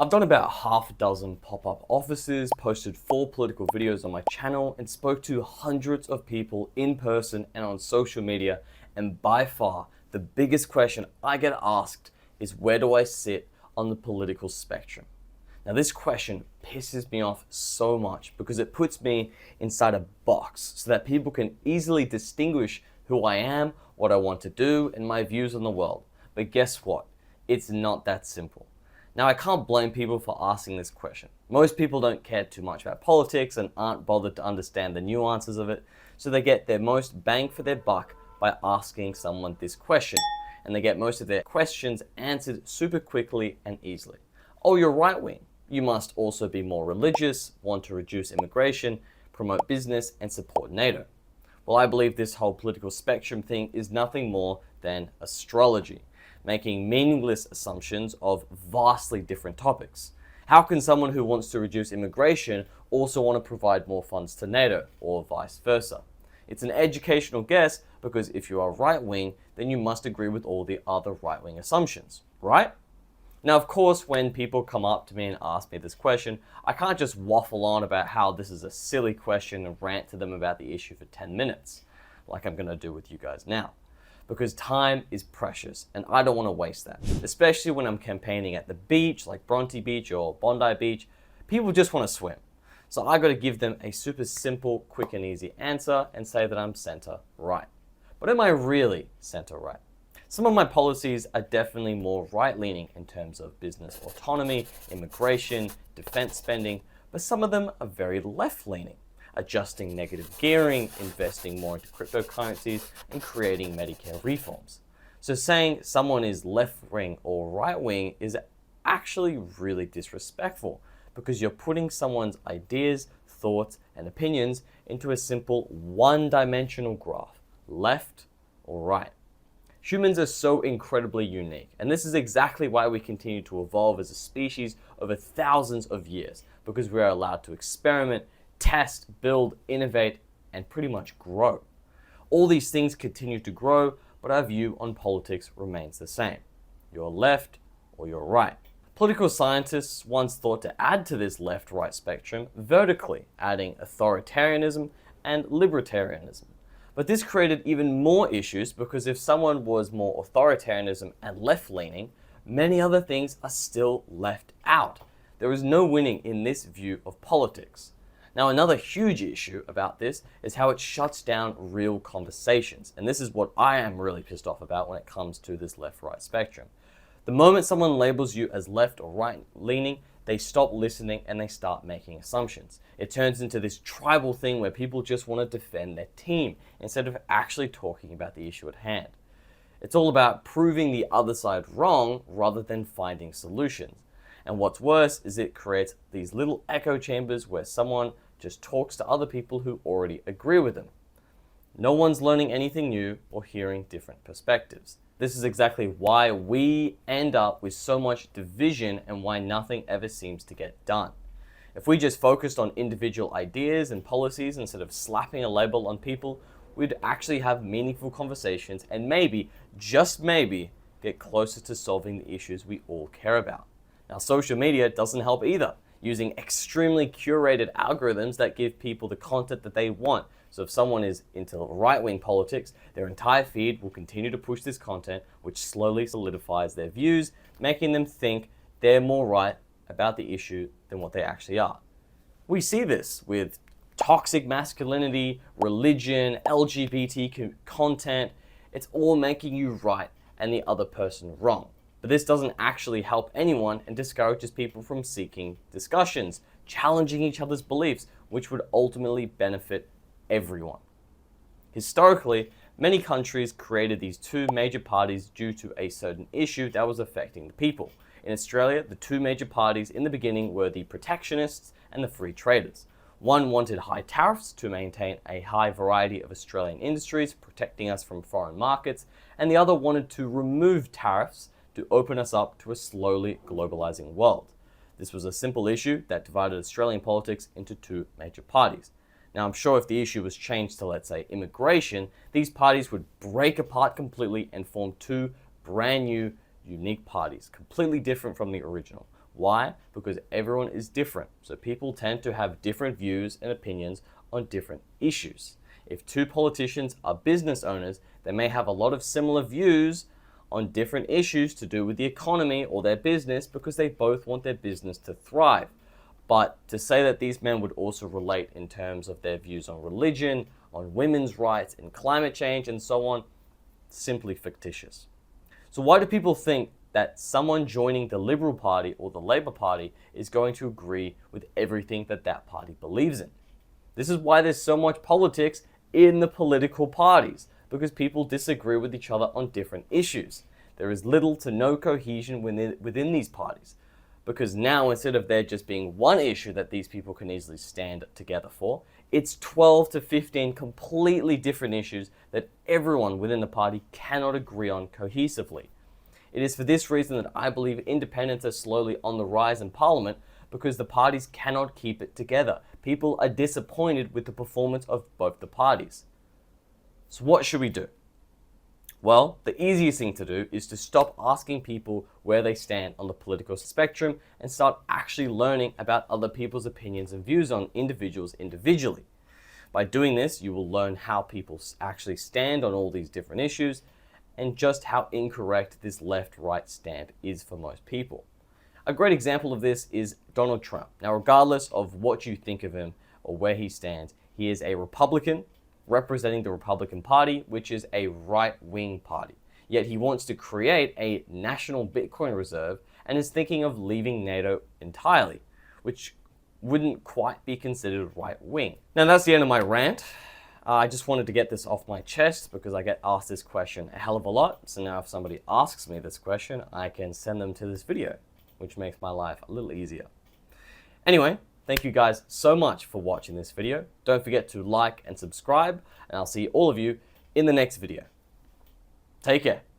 I've done about half a dozen pop-up offices, posted 4 political videos on my channel, and spoke to hundreds of people in person and on social media, and by far, the biggest question I get asked is, where do I sit on the political spectrum? Now, this question pisses me off so much because it puts me inside a box so that people can easily distinguish who I am, what I want to do, and my views on the world. But guess what? It's not that simple. Now, I can't blame people for asking this question. Most people don't care too much about politics and aren't bothered to understand the nuances of it, so they get their most bang for their buck by asking someone this question, and they get most of their questions answered super quickly and easily. Oh, you're right-wing. You must also be more religious, want to reduce immigration, promote business, and support NATO. Well, I believe this whole political spectrum thing is nothing more than astrology, making meaningless assumptions of vastly different topics. How can someone who wants to reduce immigration also want to provide more funds to NATO, or vice versa? It's an educational guess because if you are right-wing, then you must agree with all the other right-wing assumptions, right? Now, of course, when people come up to me and ask me this question, I can't just waffle on about how this is a silly question and rant to them about the issue for 10 minutes, like I'm going to do with you guys now. Because time is precious and I don't want to waste that. Especially when I'm campaigning at the beach, like Bronte Beach or Bondi Beach, people just want to swim. So I got to give them a super simple, quick and easy answer and say that I'm center right. But am I really center right? Some of my policies are definitely more right-leaning in terms of business autonomy, immigration, defense spending, but some of them are very left-leaning, adjusting negative gearing, investing more into cryptocurrencies, and creating Medicare reforms. So saying someone is left-wing or right-wing is actually really disrespectful because you're putting someone's ideas, thoughts, and opinions into a simple one-dimensional graph, left or right. Humans are so incredibly unique, and this is exactly why we continue to evolve as a species over thousands of years, because we are allowed to experiment, test, build, innovate, and pretty much grow. All these things continue to grow, but our view on politics remains the same. You're left or you're right. Political scientists once thought to add to this left-right spectrum vertically, adding authoritarianism and libertarianism. But this created even more issues because if someone was more authoritarianism and left-leaning, many other things are still left out. There is no winning in this view of politics. Now, another huge issue about this is how it shuts down real conversations. And this is what I am really pissed off about when it comes to this left-right spectrum. The moment someone labels you as left or right-leaning, they stop listening and they start making assumptions. It turns into this tribal thing where people just want to defend their team instead of actually talking about the issue at hand. It's all about proving the other side wrong rather than finding solutions. And what's worse is it creates these little echo chambers where someone just talks to other people who already agree with them. No one's learning anything new or hearing different perspectives. This is exactly why we end up with so much division and why nothing ever seems to get done. If we just focused on individual ideas and policies instead of slapping a label on people, we'd actually have meaningful conversations and maybe, just maybe, get closer to solving the issues we all care about. Now, social media doesn't help either, using extremely curated algorithms that give people the content that they want. So if someone is into right-wing politics, their entire feed will continue to push this content, which slowly solidifies their views, making them think they're more right about the issue than what they actually are. We see this with toxic masculinity, religion, LGBT content. It's all making you right and the other person wrong. But this doesn't actually help anyone and discourages people from seeking discussions, challenging each other's beliefs, which would ultimately benefit everyone. Historically, many countries created these 2 major parties due to a certain issue that was affecting the people. In Australia, the 2 major parties in the beginning were the protectionists and the free traders. One wanted high tariffs to maintain a high variety of Australian industries, protecting us from foreign markets, and the other wanted to remove tariffs to open us up to a slowly globalizing world. This was a simple issue that divided Australian politics into 2 major parties. Now, I'm sure if the issue was changed to, let's say, immigration, these parties would break apart completely and form 2 brand new, unique parties, completely different from the original. Why? Because everyone is different. So people tend to have different views and opinions on different issues. If two politicians are business owners, they may have a lot of similar views on different issues to do with the economy or their business because they both want their business to thrive. But to say that these men would also relate in terms of their views on religion, on women's rights, and climate change, and so on, simply fictitious. So why do people think that someone joining the Liberal Party or the Labour Party is going to agree with everything that that party believes in? This is why there's so much politics in the political parties, because people disagree with each other on different issues. There is little to no cohesion within these parties, because now instead of there just being one issue that these people can easily stand together for, it's 12 to 15 completely different issues that everyone within the party cannot agree on cohesively. It is for this reason that I believe independents are slowly on the rise in Parliament, because the parties cannot keep it together. People are disappointed with the performance of both the parties. So what should we do? Well, the easiest thing to do is to stop asking people where they stand on the political spectrum and start actually learning about other people's opinions and views on individuals individually. By doing this, you will learn how people actually stand on all these different issues and just how incorrect this left-right stamp is for most people. A great example of this is Donald Trump. Now, regardless of what you think of him or where he stands, he is a Republican representing the Republican Party, which is a right-wing party. Yet he wants to create a national Bitcoin reserve and is thinking of leaving NATO entirely, which wouldn't quite be considered right-wing. Now that's the end of my rant. I just wanted to get this off my chest because I get asked this question a hell of a lot. So now if somebody asks me this question, I can send them to this video, which makes my life a little easier. Anyway, thank you guys so much for watching this video. Don't forget to like and subscribe, and I'll see all of you in the next video. Take care.